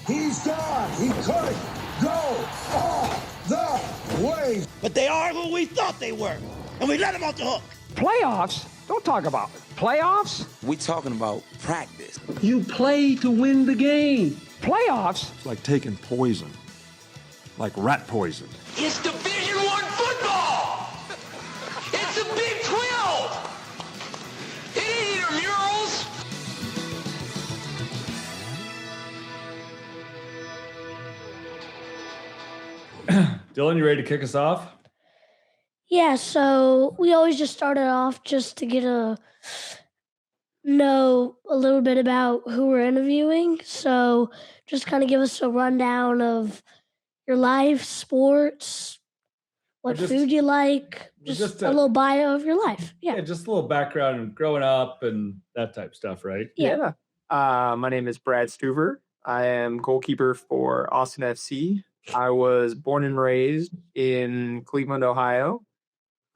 He's gone. He couldn't go all the way. But they are who we thought they were, and we let them off the hook. Playoffs? Don't talk about it. Playoffs? We talking about practice. You play to win the game. Playoffs? It's like taking poison, like rat poison. It's Division I football. It's the Big 12. It ain't intramurals. Dylan, you ready to kick us off? Yeah, so we always just started off just to get to know a little bit about who we're interviewing. So just kind of give us a rundown of your life, sports, what food you like, just a little bio of your life. Yeah, just a little background of growing up and that type of stuff, right? Yeah. My name is Brad Stuver. I am goalkeeper for Austin FC. I was born and raised in Cleveland, Ohio.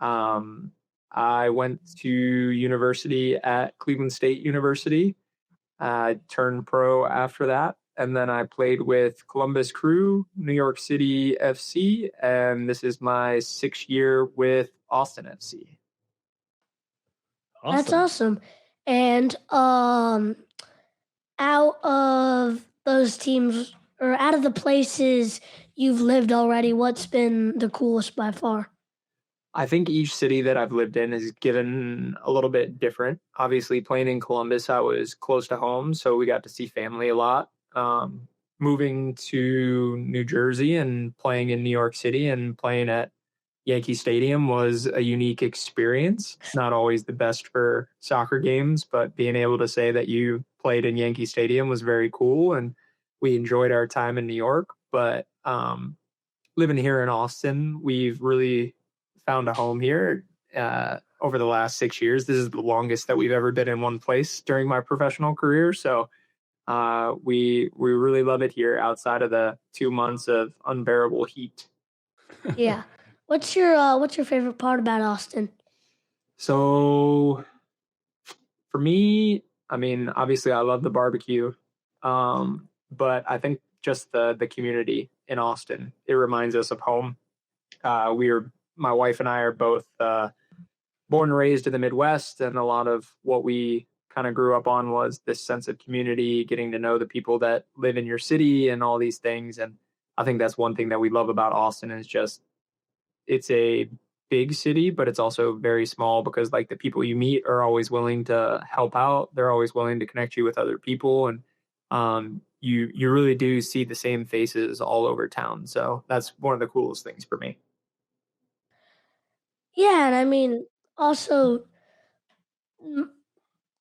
I went to university at Cleveland State University. I turned pro after that. And then I played with Columbus Crew, New York City FC. And this is my 6th year with Austin FC. Awesome. That's awesome. And out of those teams, or out of the places you've lived already, what's been the coolest by far? I think each city that I've lived in is given a little bit different. Obviously, playing in Columbus, I was close to home, so we got to see family a lot. Moving to New Jersey and playing in New York City and playing at Yankee Stadium was a unique experience. Not always the best for soccer games, but being able to say that you played in Yankee Stadium was very cool, and we enjoyed our time in New York. But living here in Austin, we've really found a home here over the last 6 years. This is the longest that we've ever been in one place during my professional career. So we really love it here outside of the 2 months of unbearable heat. Yeah. What's your favorite part about Austin? So for me, I mean, obviously I love the barbecue. But I think just the community in Austin, it reminds us of home. My wife and I are both born and raised in the Midwest, and a lot of what we kind of grew up on was this sense of community, getting to know the people that live in your city and all these things. And I think that's one thing that we love about Austin is just it's a big city, but it's also very small because like the people you meet are always willing to help out. They're always willing to connect you with other people. And you really do see the same faces all over town. So that's one of the coolest things for me. Yeah, and I mean, also,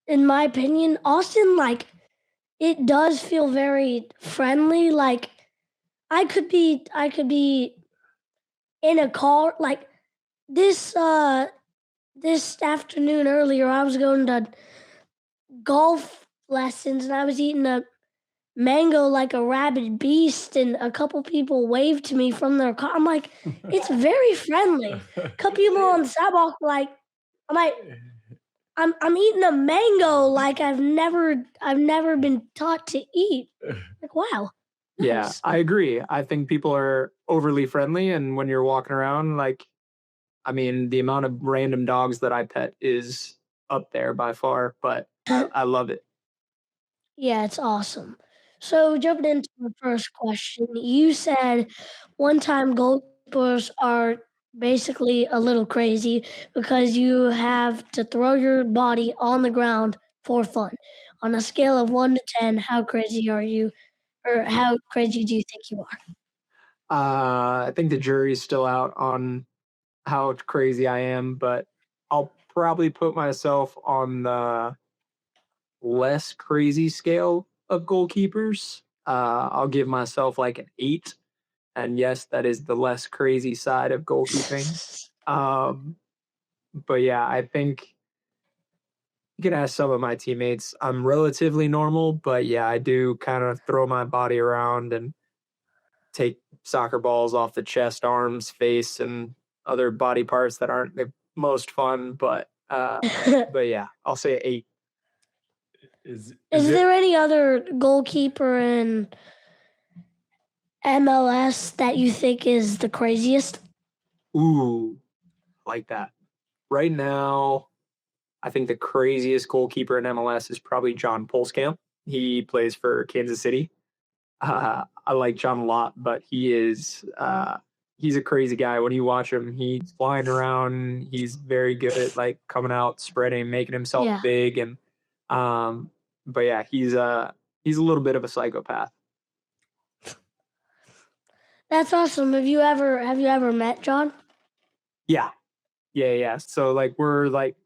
in my opinion, Austin, like, it does feel very friendly. Like, I could be in a car, like, this afternoon earlier, I was going to golf lessons, and I was eating a mango like a rabid beast, and a couple people waved to me from their car. I'm like, it's very friendly. A couple people on the sidewalk, like, I'm eating a mango like I've never been taught to eat. Like, wow. Yeah, Nice. I agree. I think people are overly friendly, and when you're walking around, like, I mean, the amount of random dogs that I pet is up there by far, but I love it. Yeah, it's awesome. So jumping into the first question, you said one-time goalkeepers are basically a little crazy because you have to throw your body on the ground for fun. On a scale of 1 to 10, how crazy are you, or how crazy do you think you are? I think the jury's still out on how crazy I am, but I'll probably put myself on the less crazy scale of goalkeepers. I'll give myself like an 8. And yes, that is the less crazy side of goalkeeping. But yeah, I think you can ask some of my teammates. I'm relatively normal, but yeah, I do kind of throw my body around and take soccer balls off the chest, arms, face, and other body parts that aren't the most fun. But yeah, I'll say 8. Is there any other goalkeeper in MLS that you think is the craziest? Ooh, like that. Right now, I think the craziest goalkeeper in MLS is probably John Polskamp. He plays for Kansas City. I like John a lot, but he's a crazy guy. When you watch him, he's flying around. He's very good at like coming out, spreading, making himself Yeah. big, and um, but yeah, he's a little bit of a psychopath. That's awesome. Have you ever met John? Yeah, yeah. So like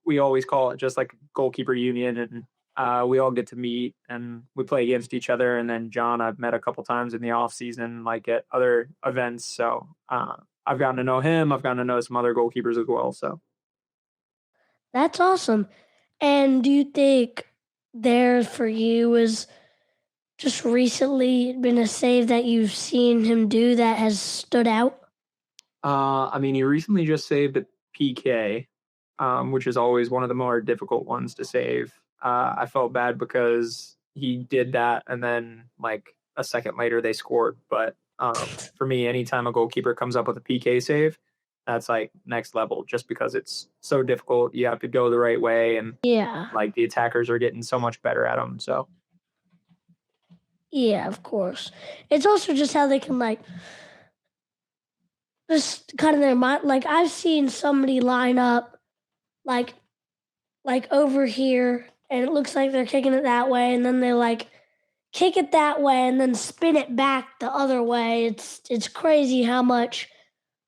we always call it just like goalkeeper union, and we all get to meet and we play against each other. And then John, I've met a couple times in the off season, like at other events. So I've gotten to know him. I've gotten to know some other goalkeepers as well. So That's awesome. And do you think there for you is just recently been a save that you've seen him do that has stood out? I mean, he recently just saved a PK, which is always one of the more difficult ones to save. I felt bad because he did that, and then like a second later they scored. But for me, anytime a goalkeeper comes up with a PK save, that's like next level. Just because it's so difficult, you have to go the right way, and Yeah. like the attackers are getting so much better at them. So Yeah, of course. It's also just how they can like just kind of their mind. Like I've seen somebody line up like over here, and it looks like they're kicking it that way, and then they like kick it that way, and then spin it back the other way. It's crazy how much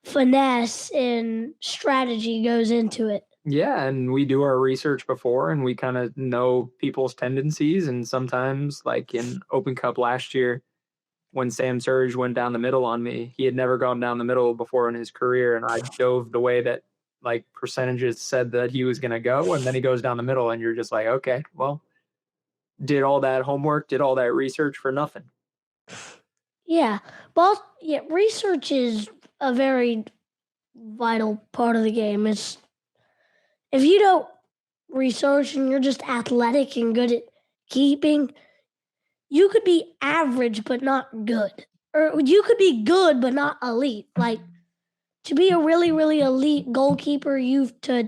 finesse and strategy goes into it. yeah, and we do our research before, and we kind of know people's tendencies. And sometimes, like in Open Cup last year, when Sam Surge went down the middle on me, he had never gone down the middle before in his career, and I dove the way that like percentages said that he was going to go, and then he goes down the middle, and you're just like, okay, well, did all that homework, did all that research for nothing. Yeah, but yeah, research is a very vital part of the game. It's if you don't research and you're just athletic and good at keeping, you could be average but not good. Or you could be good but not elite. Like to be a really, really elite goalkeeper, you've to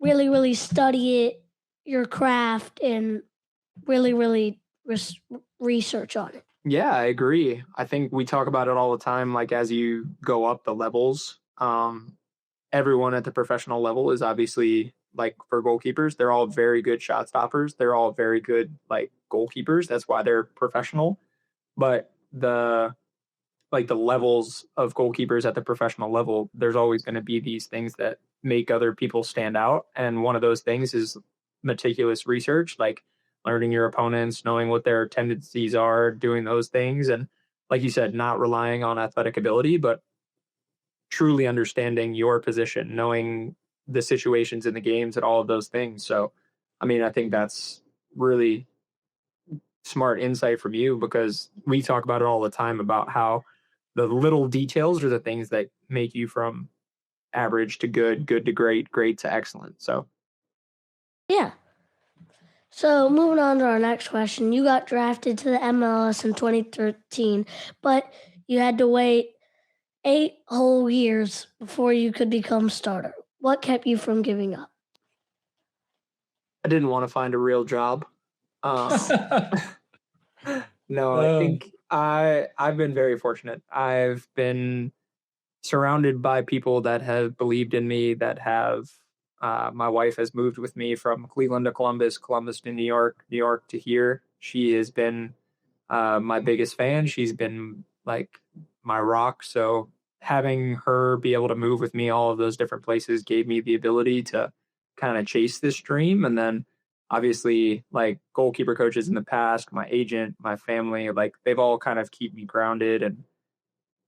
really, really study it, your craft, and really, really research on it. Yeah, I agree. I think we talk about it all the time. Like as you go up the levels, everyone at the professional level is obviously like for goalkeepers, they're all very good shot stoppers. They're all very good like goalkeepers. That's why they're professional. But the levels of goalkeepers at the professional level, there's always going to be these things that make other people stand out. And one of those things is meticulous research, like learning your opponents, knowing what their tendencies are, doing those things. And like you said, not relying on athletic ability, but truly understanding your position, knowing the situations in the games and all of those things. So, I mean, I think that's really smart insight from you because we talk about it all the time about how the little details are the things that make you from average to good, good to great, great to excellent. So, Yeah. So moving on to our next question, you got drafted to the MLS in 2013, but you had to wait 8 whole years before you could become starter. What kept you from giving up? I didn't want to find a real job. No, I think I've been very fortunate. I've been surrounded by people that have believed in me, that have my wife has moved with me from Cleveland to Columbus, Columbus to New York, New York to here. She has been my biggest fan. She's been like my rock. So having her be able to move with me all of those different places gave me the ability to kind of chase this dream. And then obviously like goalkeeper coaches in the past, my agent, my family, like they've all kind of keep me grounded and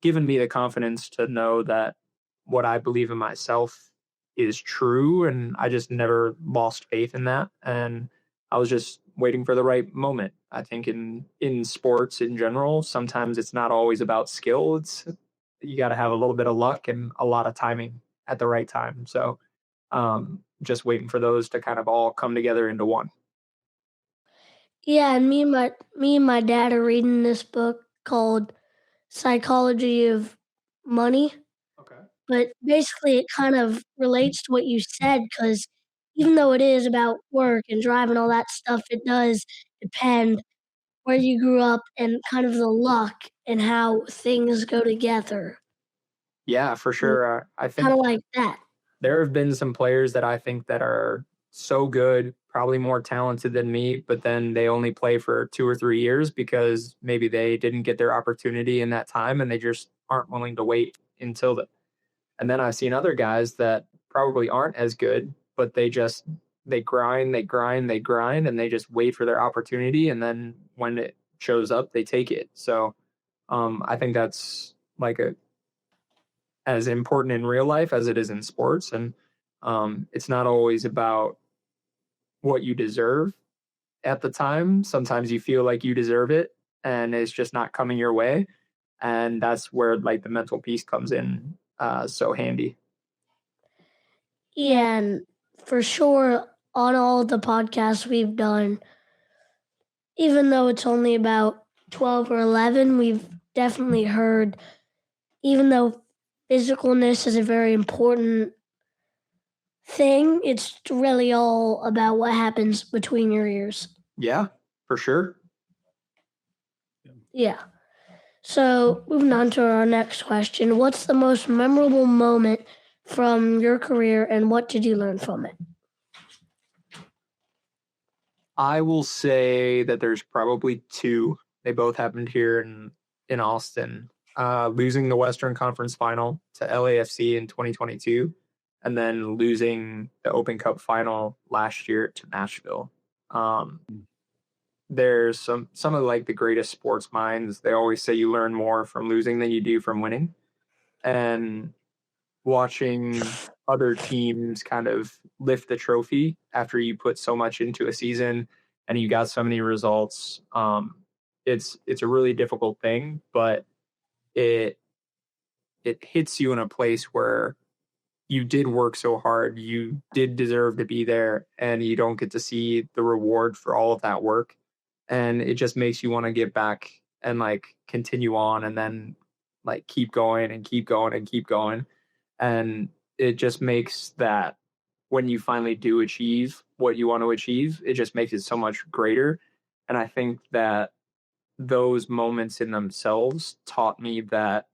given me the confidence to know that what I believe in myself is true. And I just never lost faith in that. And I was just waiting for the right moment. I think in sports in general, sometimes it's not always about skill. It's you got to have a little bit of luck and a lot of timing at the right time. So just waiting for those to kind of all come together into one. Yeah, and me and my dad are reading this book called psychology of money. Okay. But basically, it kind of relates to what you said because even though it is about work and drive and all that stuff, it does depend where you grew up and kind of the luck and how things go together. Yeah, for sure. I Kind think of like that. there have been some players that I think that are so good, probably more talented than me, but then they only play for 2 or 3 years because maybe they didn't get their opportunity in that time and they just aren't willing to wait until the. And then I've seen other guys that probably aren't as good, but they grind, and they just wait for their opportunity, and then when it shows up, they take it. So I think that's like as important in real life as it is in sports, and it's not always about what you deserve at the time. Sometimes you feel like you deserve it, and it's just not coming your way, and that's where like the mental piece comes in so handy. Yeah, and for sure, on all the podcasts we've done, even though it's only about 12 or 11, we've definitely heard, even though physicalness is a very important thing, it's really all about what happens between your ears. Yeah, for sure. Yeah. So, moving on to our next question. What's the most memorable moment from your career and what did you learn from it? I will say that there's probably two. They both happened here in Austin. Losing the Western Conference Final to LAFC in 2022, and then losing the Open Cup Final last year to Nashville. There's some of like the greatest sports minds. They always say you learn more from losing than you do from winning, and watching other teams kind of lift the trophy after you put so much into a season and you got so many results. It's a really difficult thing, but it hits you in a place where you did work so hard, you did deserve to be there, and you don't get to see the reward for all of that work. And it just makes you want to get back and like continue on and then like keep going and keep going and keep going. And it just makes that when you finally do achieve what you want to achieve, it just makes it so much greater. And I think that those moments in themselves taught me that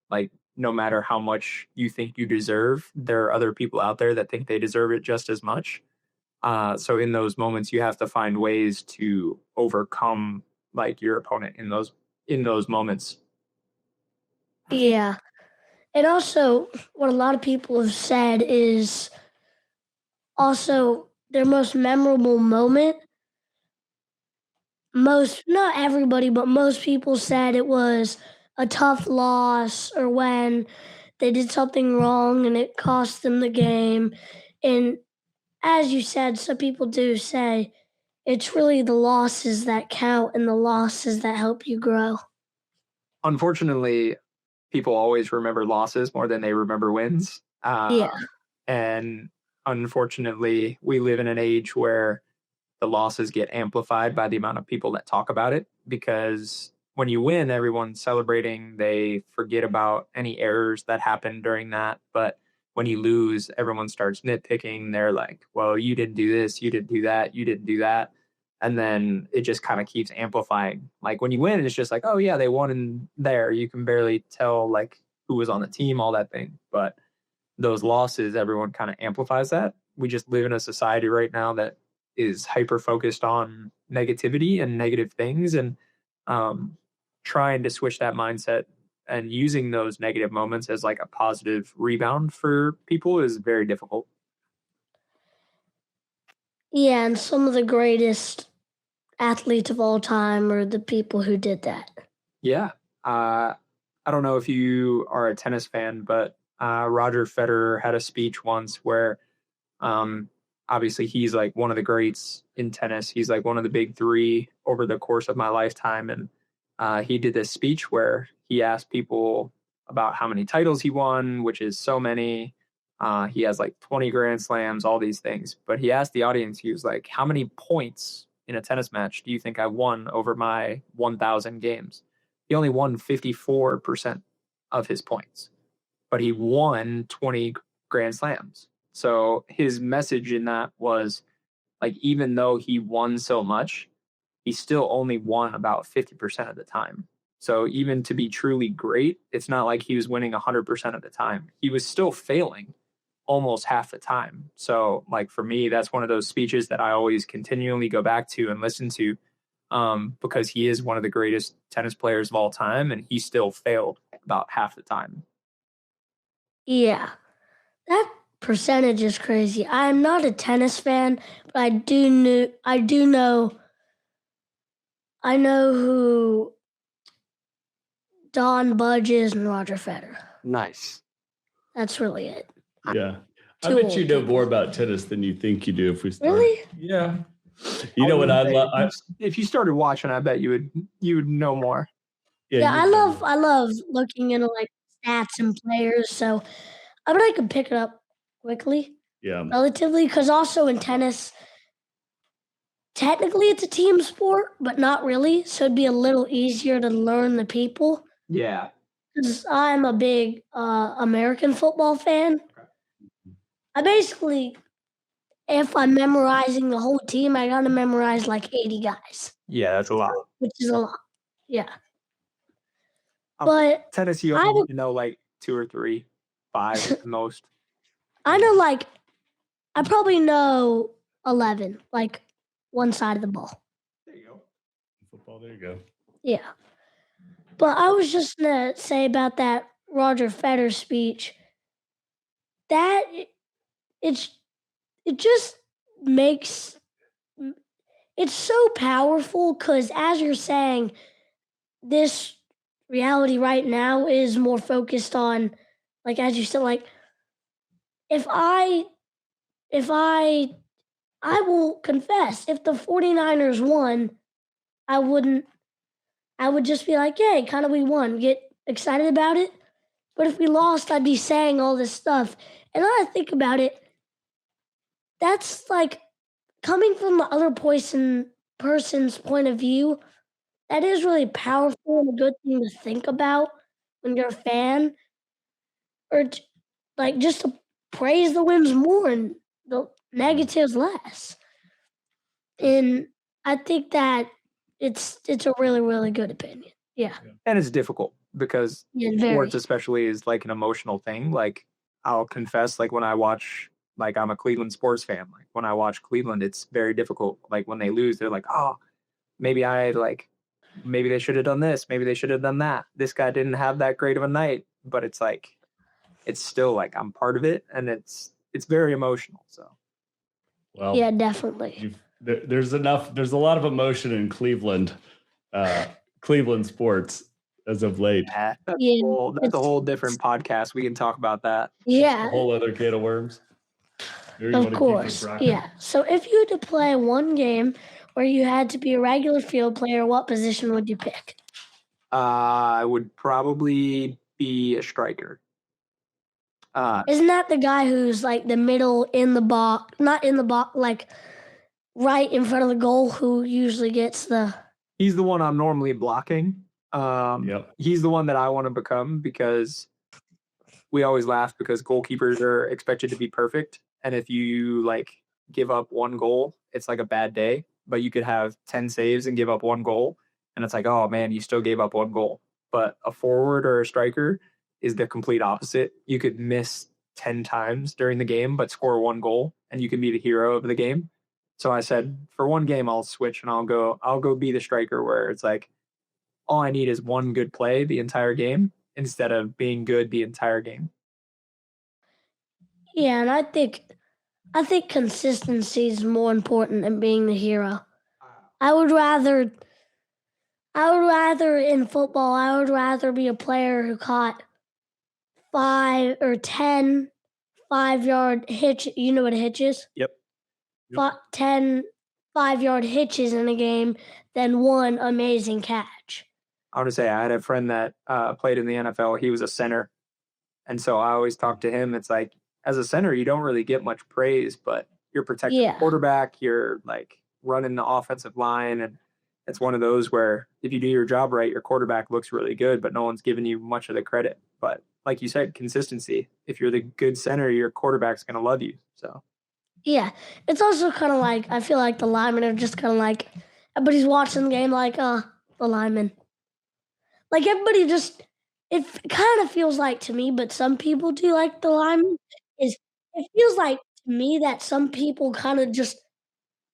like no matter how much you think you deserve, there are other people out there that think they deserve it just as much. So in those moments, you have to find ways to overcome like your opponent in those moments. Yeah. And also, what a lot of people have said is also their most memorable moment. Not everybody, but most people said it was a tough loss or when they did something wrong and it cost them the game. And as you said, some people do say it's really the losses that count and the losses that help you grow. Unfortunately, people always remember losses more than they remember wins. Yeah. And unfortunately, we live in an age where the losses get amplified by the amount of people that talk about it, because when you win, everyone's celebrating. They forget about any errors that happened during that. But when you lose, everyone starts nitpicking. They're like, well, you didn't do this, you didn't do that, you didn't do that. And then it just kind of keeps amplifying. Like when you win, it's just like, oh yeah, they won in there. You can barely tell like who was on the team, all that thing. But those losses, everyone kind of amplifies that. We just live in a society right now that is hyper focused on negativity and negative things, and trying to switch that mindset and using those negative moments as like a positive rebound for people is very difficult. Yeah, and some of the greatest athletes of all time are the people who did that. Yeah. I don't know if you are a tennis fan, but Roger Federer had a speech once where obviously he's like one of the greats in tennis. He's like one of the big three over the course of my lifetime. And he did this speech where he asked people about how many titles he won, which is so many. He has like 20 Grand Slams, all these things. But he asked the audience, he was like, how many points in a tennis match do you think I won over my 1,000 games? he only won 54% of his points, but he won 20 Grand Slams. So his message in that was like, even though he won so much, he still only won about 50% of the time. So even to be truly great, it's not like he was winning 100% of the time. He was still failing almost half the time. So like for me, that's one of those speeches that I always continually go back to and listen to, because he is one of the greatest tennis players of all time, and he still failed about half the time. Yeah, that percentage is crazy. I'm not a tennis fan, but I know who Don Budge is and Roger Federer. Nice. That's really it. Yeah. I Too bet you old know people. more about tennis than you think you do if we start. Really? Yeah. You know what I love? If you started watching, I bet you would know more. Yeah, I love looking into like stats and players, so I bet I could pick it up quickly. Yeah. Relatively, because also in tennis, technically it's a team sport, but not really. So it'd be a little easier to learn the people. Yeah. Because I'm a big American football fan. I basically, if I'm memorizing the whole team, I gotta memorize like 80 guys. Yeah, that's a lot. Which is a lot. Yeah. But tennis, you only know like 2 or 3, 5 at the most. I know I probably know 11, like one side of the ball. There you go. Football, there you go. Yeah. But I was just going to say about that Roger Federer speech, that it just makes, it's so powerful because as you're saying, this reality right now is more focused on, like, as you said, like, if I will confess, if the 49ers won, I would just be like, yay, kind of we won, get excited about it. But if we lost, I'd be saying all this stuff. And then I think about it, that's like coming from the other person's point of view, that is really powerful and a good thing to think about when you're a fan. Or like just to praise the wins more and the negatives less. And I think that it's a really, really good opinion. Yeah. And it's difficult because sports especially is like an emotional thing. Like I'll confess, like when I watch, like I'm a Cleveland sports fan. Like when I watch Cleveland, it's very difficult. Like when they lose, they're like, oh, maybe they should have done this. Maybe they should have done that. This guy didn't have that great of a night. But it's like, it's still like I'm part of it, and it's very emotional. So, well, yeah, definitely. There's a lot of emotion in Cleveland sports as of late. That's a whole different podcast. We can talk about that. Yeah, a whole other can of worms. Of course, yeah. So if you had to play one game where you had to be a regular field player, what position would you pick? I would probably be a striker. Isn't that the guy who's like the middle in the box, not in the box, like right in front of the goal, who usually gets the... He's the one I'm normally blocking. Yep. He's the one that I want to become because we always laugh because goalkeepers are expected to be perfect. And if you like give up one goal, it's like a bad day, but you could have 10 saves and give up one goal. And it's like, oh man, you still gave up one goal. But a forward or a striker is the complete opposite. You could miss 10 times during the game, but score one goal and you can be the hero of the game. So I said, for one game, I'll switch and I'll go be the striker where it's like, all I need is one good play the entire game instead of being good the entire game. Yeah, and I think consistency is more important than being the hero. I would rather in football, I would rather be a player who caught 5 or 10 5-yard hitch. You know what a hitch is? Yep. 10 5-yard hitches in a game than one amazing catch. I want to say I had a friend that played in the NFL. He was a center. And so I always talk to him. It's like, as a center, you don't really get much praise, but you're protecting the quarterback. You're like running the offensive line. And it's one of those where if you do your job right, your quarterback looks really good, but no one's giving you much of the credit. But like you said, consistency. If you're the good center, your quarterback's going to love you. So Yeah, it's also kind of like I feel like the linemen are just kind of like everybody's watching the game like the linemen. Like everybody just it kind of feels like to me, but some people do like the linemen. Is it feels like to me that some people kind of just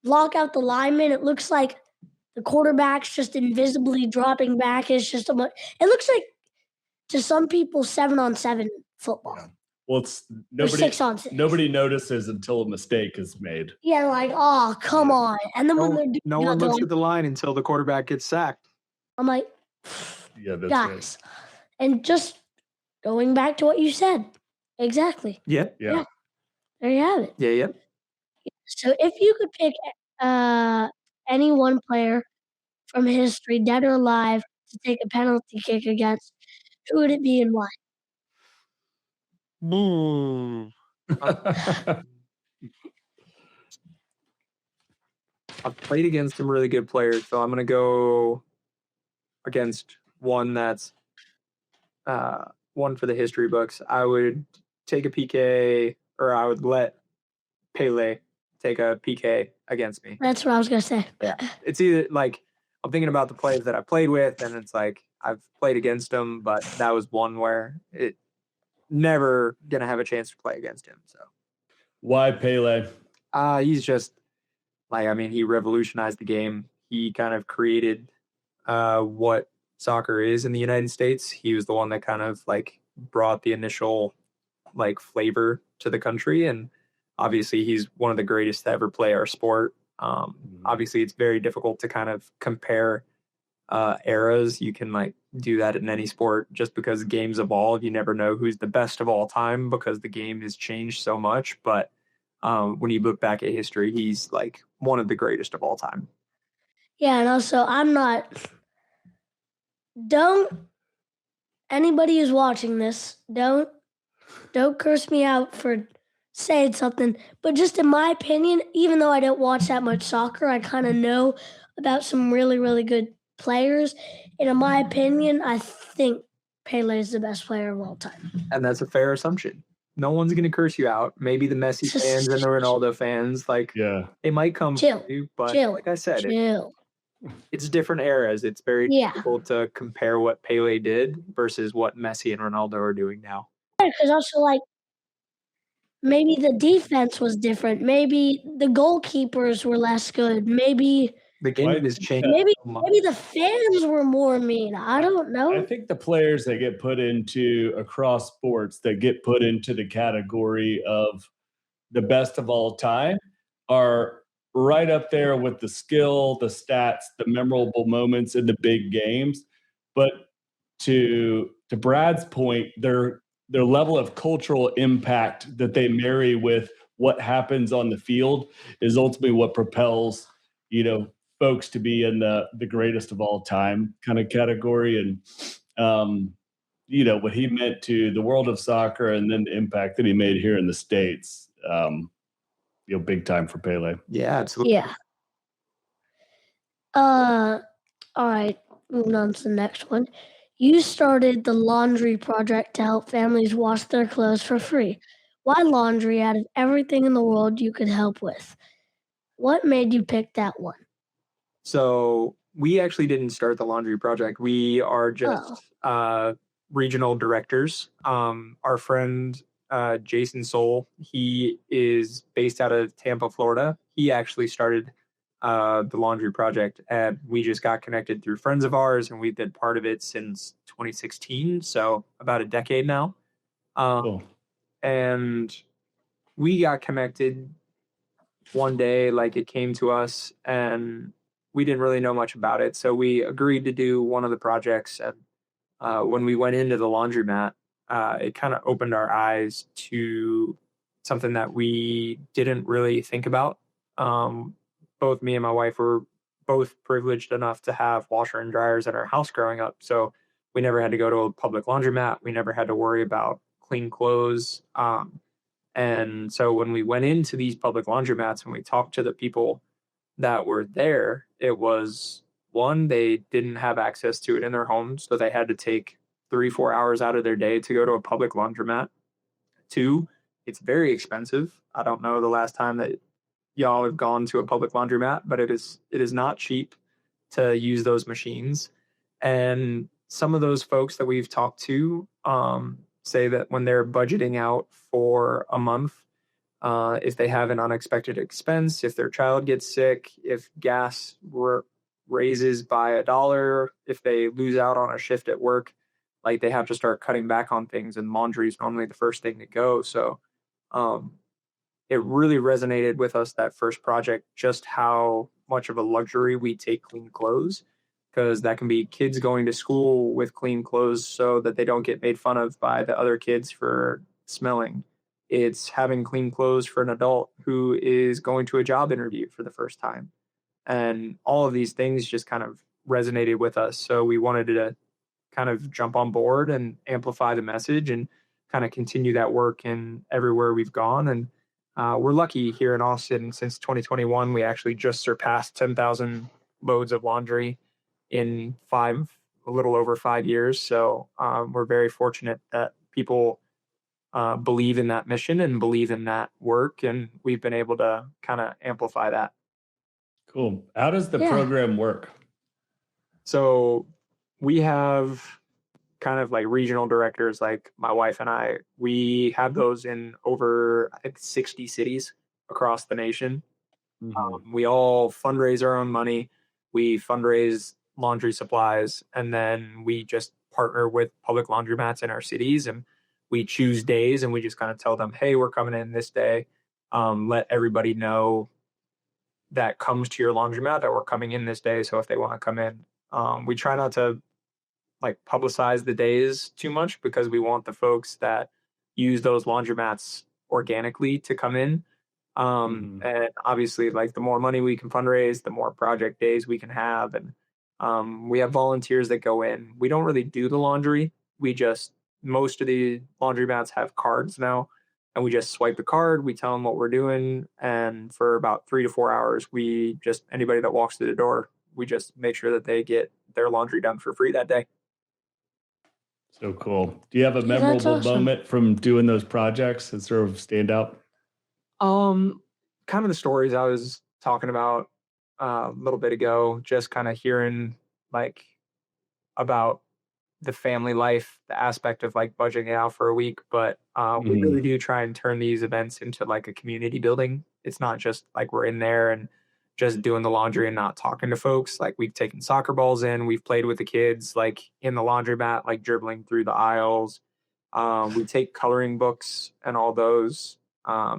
block out the linemen. It looks like the quarterback's just invisibly dropping back. It's just it looks like to some people 7-on-7 football. Yeah. Well, it's Or 6-on-6. nobody notices until a mistake is made. Yeah, like, oh, come on. And then when they're doing no that, one they're looks like, at the line until the quarterback gets sacked. I'm like, Yeah, that's guys. And just going back to what you said. Exactly. Yeah. Yeah. There you have it. Yeah. So if you could pick any one player from history, dead or alive, to take a penalty kick against, who would it be and why? Boom. I've played against some really good players, so I'm going to go against one that's one for the history books. I would take a PK, or I would let Pelé take a PK against me. That's what I was going to say. Yeah. It's either like I'm thinking about the players that I played with, and it's like I've played against them, but that was one where it never going to have a chance to play against him. So Why Pelé? He's just he revolutionized the game. He kind of created what soccer is in the United States. He was the one that kind of like brought the initial like flavor to the country. And obviously he's one of the greatest to ever play our sport. Obviously it's very difficult to kind of compare eras. You can like do that in any sport just because games evolve. You never know who's the best of all time because the game has changed so much. But when you look back at history, he's like one of the greatest of all time. Yeah, and also don't anybody who's watching this, don't curse me out for saying something, but just in my opinion, even though I don't watch that much soccer, I kind of know about some really, really good players. And in my opinion, I think Pelé is the best player of all time. And that's a fair assumption. No one's going to curse you out. Maybe the Messi fans and the Ronaldo fans, they might come chill, for you, but chill, like I said, it's different eras. It's very difficult to compare what Pelé did versus what Messi and Ronaldo are doing now. Yeah, because also like maybe the defense was different. Maybe the goalkeepers were less good. Maybe the game has changed. Maybe the fans were more mean. I don't know. I think the players that get put into across sports that get put into the category of the best of all time are right up there with the skill, the stats, the memorable moments in the big games. But to Brad's point, their level of cultural impact that they marry with what happens on the field is ultimately what propels, folks to be in the greatest of all time kind of category. And, what he meant to the world of soccer and then the impact that he made here in the States, big time for Pelé. Yeah, absolutely. Yeah. All right, moving on to the next one. You started the laundry project to help families wash their clothes for free. Why laundry out of everything in the world you could help with? What made you pick that one? So we actually didn't start the laundry project. We are just regional directors. Our friend Jason Soul, he is based out of Tampa, Florida. He actually started the laundry project, and we just got connected through friends of ours, and we've been part of it since 2016, so about a decade now. Cool. And we got connected one day, like it came to us, and we didn't really know much about it, so we agreed to do one of the projects. And when we went into the laundromat, it kind of opened our eyes to something that we didn't really think about. Both me and my wife were both privileged enough to have washer and dryers at our house growing up, so we never had to go to a public laundromat. We never had to worry about clean clothes. And so when we went into these public laundromats and we talked to the people that were there, it was one, they didn't have access to it in their homes, so they had to take 3-4 hours out of their day to go to a public laundromat. Two, it's very expensive. I don't know the last time that y'all have gone to a public laundromat, but it is not cheap to use those machines. And some of those folks that we've talked to say that when they're budgeting out for a month, if they have an unexpected expense, if their child gets sick, if gas raises by $1, if they lose out on a shift at work, like they have to start cutting back on things, and laundry is normally the first thing to go. So it really resonated with us, that first project, just how much of a luxury we take clean clothes, because that can be kids going to school with clean clothes so that they don't get made fun of by the other kids for smelling. It's having clean clothes for an adult who is going to a job interview for the first time. And all of these things just kind of resonated with us. So we wanted to kind of jump on board and amplify the message and kind of continue that work in everywhere we've gone. And we're lucky here in Austin. Since 2021, we actually just surpassed 10,000 loads of laundry in a little over 5 years. So we're very fortunate that people believe in that mission and believe in that work. And we've been able to kind of amplify that. Cool. How does the program work? So we have kind of like regional directors, like my wife and I. We have those in over, I think, 60 cities across the nation. We all fundraise our own money. We fundraise laundry supplies, and then we just partner with public laundromats in our cities, and we choose days, and we just kind of tell them, hey, we're coming in this day. Let everybody know that comes to your laundromat that we're coming in this day. So if they want to come in, we try not to like publicize the days too much, because we want the folks that use those laundromats organically to come in. And obviously, like, the more money we can fundraise, the more project days we can have. And we have volunteers that go in. We don't really do the laundry. Most of the laundromats have cards now, and we just swipe the card. We tell them what we're doing. And for about 3 to 4 hours, anybody that walks through the door, we just make sure that they get their laundry done for free that day. So cool. Do you have a memorable moment from doing those projects that sort of stand out? Kind of the stories I was talking about a little bit ago, just kind of hearing like about the family life, the aspect of like budgeting it out for a week. But we really do try and turn these events into like a community building. It's not just like we're in there and just doing the laundry and not talking to folks. Like, we've taken soccer balls in, we've played with the kids, like in the laundromat, like dribbling through the aisles. We take coloring books and all those. I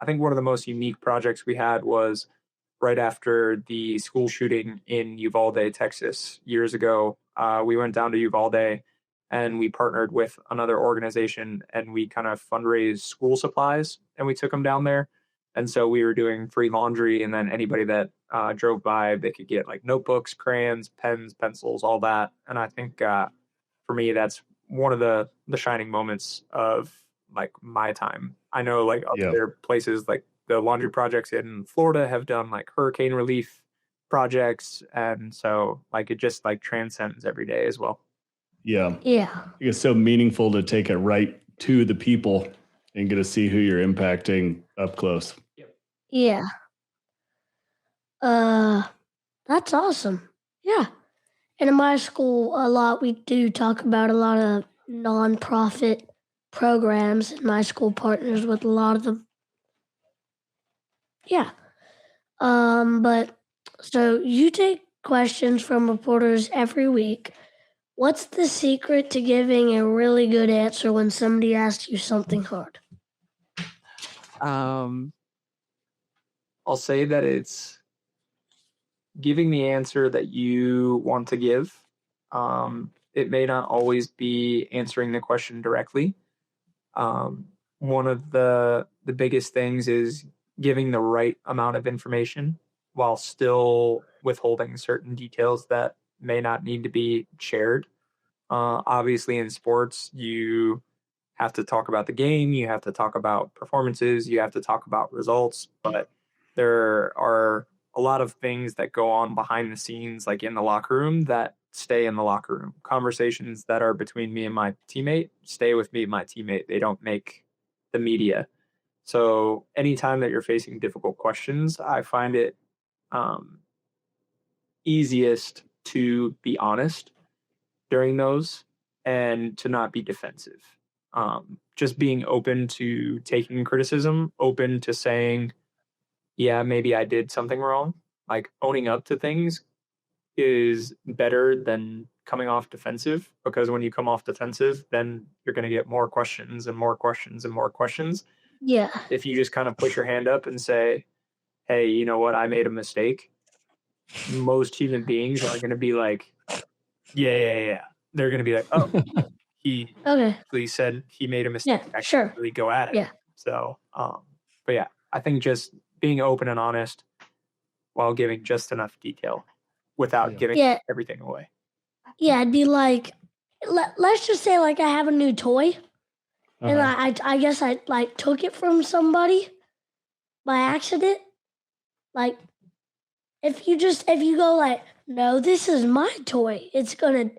think one of the most unique projects we had was right after the school shooting in Uvalde, Texas, years ago. We went down to Uvalde and we partnered with another organization, and we kind of fundraised school supplies, and we took them down there. And so we were doing free laundry, and then anybody that drove by, they could get like notebooks, crayons, pens, pencils, all that. And I think for me, that's one of the shining moments of like my time. I know like other places, like the laundry projects in Florida have done like hurricane relief projects. And so like it just like transcends every day as well. Yeah. Yeah. It's so meaningful to take it right to the people and get to see who you're impacting up close. Yeah. That's awesome. Yeah. And in my school, we do talk about a lot of nonprofit programs, and my school partners with a lot of them. Yeah. But so you take questions from reporters every week. What's the secret to giving a really good answer when somebody asks you something hard? I'll say that it's giving the answer that you want to give. It may not always be answering the question directly. One of the biggest things is giving the right amount of information while still withholding certain details that may not need to be shared. Obviously, in sports, you have to talk about the game, you have to talk about performances, you have to talk about results, but there are a a lot of things that go on behind the scenes, like in the locker room, that stay in the locker room. Conversations that are between me and my teammate stay with me and my teammate. They don't make the media. So anytime that you're facing difficult questions, I find it easiest to be honest during those and to not be defensive. Just being open to taking criticism, open to saying, yeah, maybe I did something wrong. Like owning up to things is better than coming off defensive, because when you come off defensive, then you're going to get more questions and more questions and more questions. Yeah. If you just kind of put your hand up and say, hey, you know what, I made a mistake, most human beings are going to be like, yeah. They're going to be like, oh, he Okay. actually said he made a mistake. Yeah, I sure. should really go at it. Yeah. So, but yeah, I think just being open and honest while giving just enough detail without giving everything away. Yeah, it'd be like, let's just say like I have a new toy, and I guess I like took it from somebody by accident. Like, if you go like, no, this is my toy, it's gonna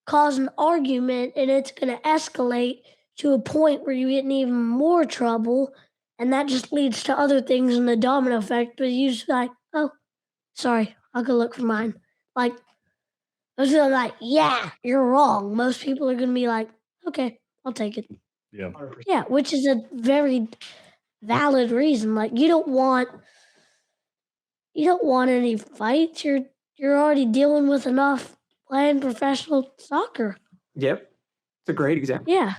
cause an argument and it's gonna escalate to a point where you get in even more trouble, and that just leads to other things in the domino effect. But you just like, oh, sorry, I'll go look for mine. Like, I was like, yeah, you're wrong. Most people are gonna be like, okay, I'll take it. Yeah. 100%. Yeah, which is a very valid reason. Like, you don't want any fights. You're already dealing with enough playing professional soccer. Yep. It's a great example. Yeah.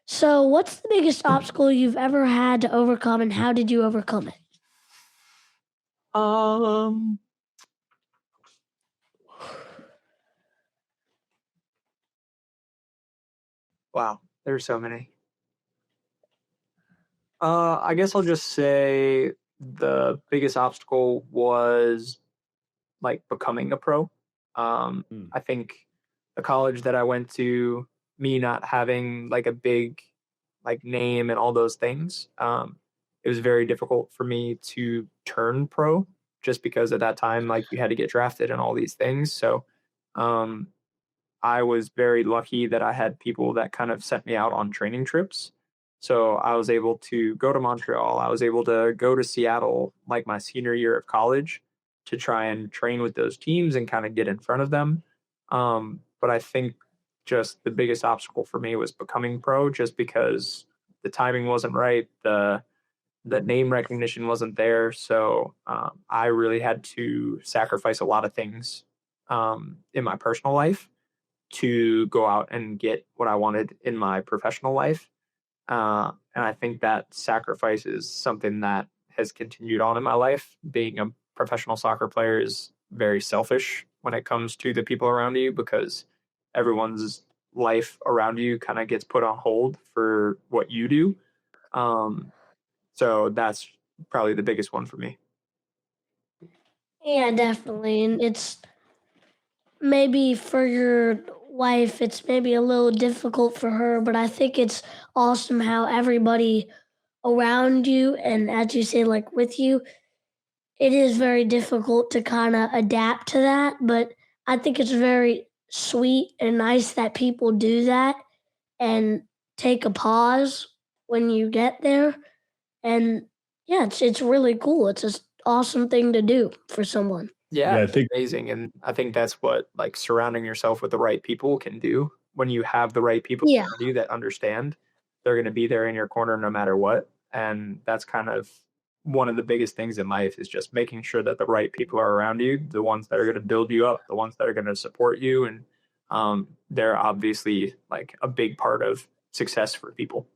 So what's the biggest obstacle you've ever had to overcome, and how did you overcome it? Wow, there's so many. I guess I'll just say the biggest obstacle was like becoming a pro. I think the college that I went to, me not having like a big like name and all those things, it was very difficult for me to turn pro, just because at that time, like, you had to get drafted and all these things. So I was very lucky that I had people that kind of sent me out on training trips. So I was able to go to Montreal. I was able to go to Seattle like my senior year of college to try and train with those teams and kind of get in front of them. But I think just the biggest obstacle for me was becoming pro, just because the timing wasn't right. The name recognition wasn't there. So I really had to sacrifice a lot of things in my personal life to go out and get what I wanted in my professional life. And I think that sacrifice is something that has continued on in my life. Being a professional soccer player is very selfish when it comes to the people around you, because everyone's life around you kind of gets put on hold for what you do. So that's probably the biggest one for me. Yeah, definitely. And it's maybe for your wife, it's maybe a little difficult for her, but I think it's awesome how everybody around you, and as you say, like with you, it is very difficult to kind of adapt to that. But I think it's very sweet and nice that people do that and take a pause when you get there. And yeah, it's really cool. It's an awesome thing to do for someone. Yeah, I think amazing. And I think that's what like surrounding yourself with the right people can do. When you have the right people around you that understand, they're going to be there in your corner no matter what. And that's kind of one of the biggest things in life, is just making sure that the right people are around you, the ones that are going to build you up, the ones that are going to support you. And they're obviously like a big part of success for people.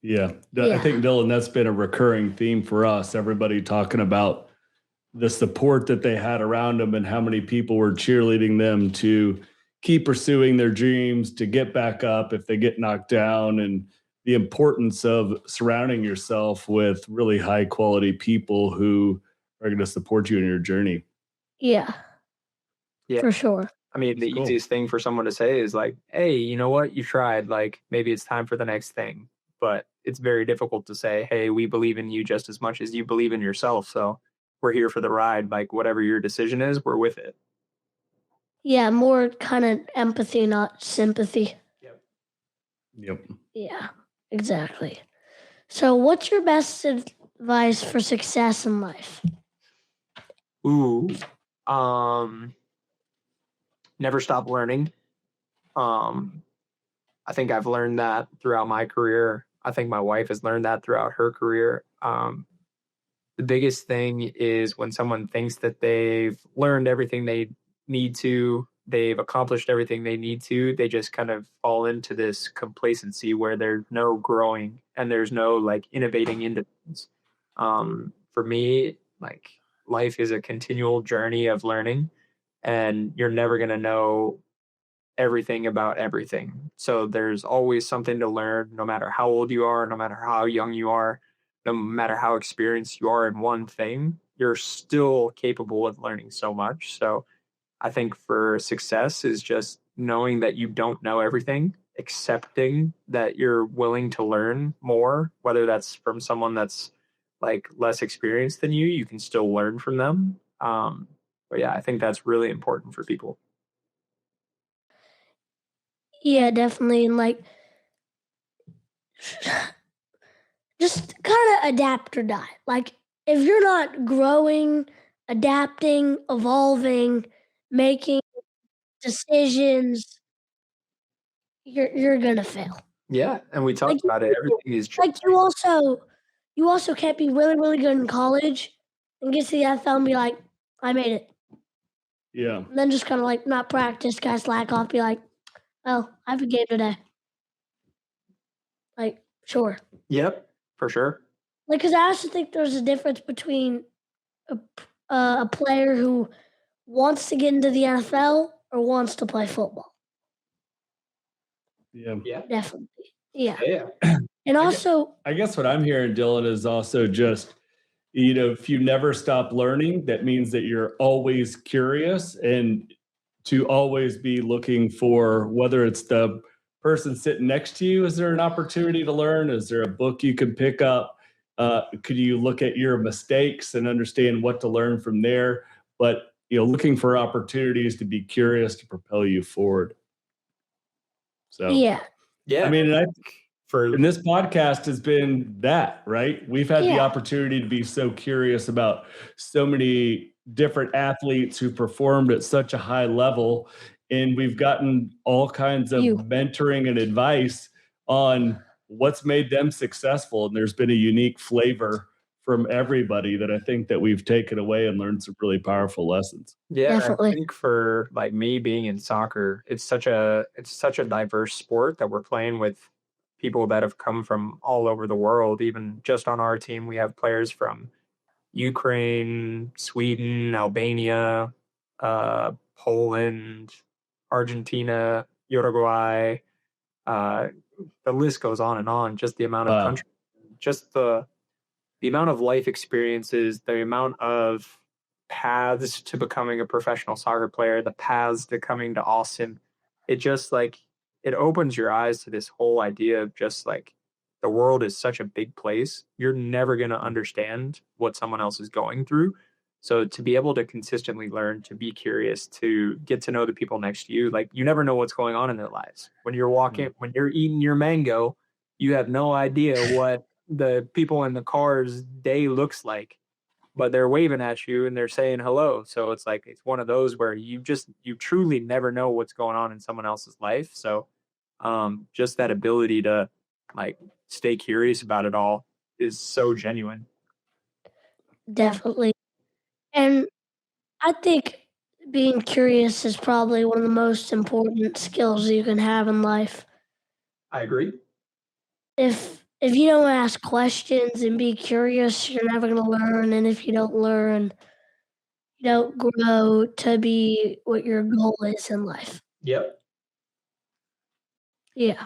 Yeah. I think, Dylan, that's been a recurring theme for us. Everybody talking about the support that they had around them and how many people were cheerleading them to keep pursuing their dreams, to get back up if they get knocked down, and the importance of surrounding yourself with really high quality people who are going to support you in your journey. Yeah, for sure. I mean, the easiest thing for someone to say is like, hey, you know what? You tried. Like, maybe it's time for the next thing. But it's very difficult to say, hey, we believe in you just as much as you believe in yourself. So we're here for the ride. Like whatever your decision is, we're with it. Yeah, more kind of empathy, not sympathy. Yep. Yeah, exactly. So, what's your best advice for success in life? Ooh, never stop learning. I think I've learned that throughout my career. I think my wife has learned that throughout her career. The biggest thing is when someone thinks that they've learned everything they need to, they've accomplished everything they need to, they just kind of fall into this complacency where there's no growing and there's no like innovating independence. For me, like life is a continual journey of learning, and you're never going to know everything about everything. So there's always something to learn, no matter how old you are, no matter how young you are, no matter how experienced you are in one thing, you're still capable of learning so much. So I think for success is just knowing that you don't know everything, accepting that you're willing to learn more, whether that's from someone that's like less experienced than you can still learn from them. But yeah, I think that's really important for people. Yeah, definitely. And like, just kind of adapt or die. Like, if you're not growing, adapting, evolving, making decisions, you're gonna fail. Yeah, and we talked about it. Everything is Like you also can't be really, really good in college and get to the NFL and be like, I made it. Yeah. And then just kind of like not practice, kind of slack off, be like, oh, I have a game today. Like, sure. Yep, for sure. Like, because I also think there's a difference between a player who wants to get into the NFL or wants to play football. Yeah. Definitely. Yeah. Yeah. And also, I guess what I'm hearing, Dylan, is also just, if you never stop learning, that means that you're always curious and to always be looking for whether it's the person sitting next to you. Is there an opportunity to learn? Is there a book you can pick up? Could you look at your mistakes and understand what to learn from there? But, looking for opportunities to be curious to propel you forward. So, yeah. Yeah. I mean, and this podcast has been that, right? We've had the opportunity to be so curious about so many different athletes who performed at such a high level. And we've gotten all kinds of mentoring and advice on what's made them successful. And there's been a unique flavor from everybody that I think that we've taken away and learned some really powerful lessons. Yeah, Definitely. I think for like me being in soccer, it's such a diverse sport that we're playing with people that have come from all over the world. Even just on our team, we have players from Ukraine, Sweden, Albania, Poland, Argentina, Uruguay. The list goes on and on. Just the amount of countries, just the amount of life experiences, the amount of paths to becoming a professional soccer player, the paths to coming to Austin. It just like it opens your eyes to this whole idea of just like the world is such a big place. You're never going to understand what someone else is going through. So to be able to consistently learn, to be curious, to get to know the people next to you, like you never know what's going on in their lives. When you're walking, when you're eating your mango, you have no idea what the people in the car's day looks like, but they're waving at you and they're saying hello. So it's like it's one of those where you truly never know what's going on in someone else's life. So just that ability to like stay curious about it all is so genuine. Definitely. And I think being curious is probably one of the most important skills you can have in life. I agree. If you don't ask questions and be curious, you're never going to learn. And if you don't learn, you don't grow to be what your goal is in life. Yep. Yeah.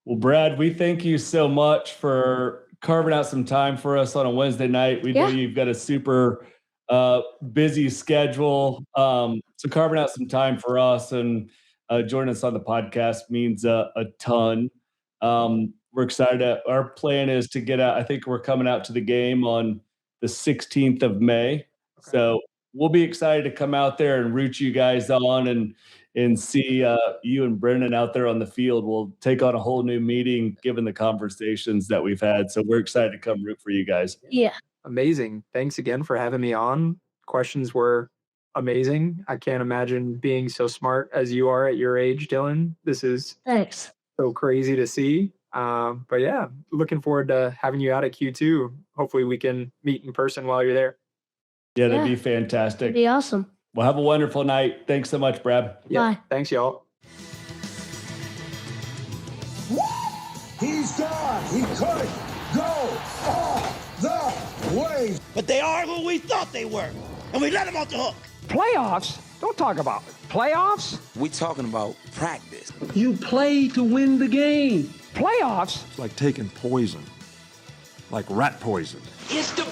Well, Brad, we thank you so much for carving out some time for us on a Wednesday night. We know you've got a super busy schedule. So carving out some time for us and joining us on the podcast means a ton. We're excited. Our plan is to get out. I think we're coming out to the game on the 16th of May. So we'll be excited to come out there and root you guys on and see you and Brendan out there on the field. We'll take on a whole new meeting given the conversations that we've had. So we're excited to come root for you guys. Yeah. Amazing. Thanks again for having me on. Questions were amazing. I can't imagine being so smart as you are at your age, Dylan. This is Thanks. so crazy to see. But yeah, looking forward to having you out at Q2. Hopefully we can meet in person while you're there. Yeah, that'd be fantastic. It'd be awesome. Well, have a wonderful night. Thanks so much, Brad. Yeah. Bye. Thanks, y'all. He's gone. He could go all the way. But they are who we thought they were, and we let them off the hook. Playoffs? Don't talk about it. Playoffs? We talking about practice. You play to win the game. Playoffs? It's like taking poison, like rat poison. It's the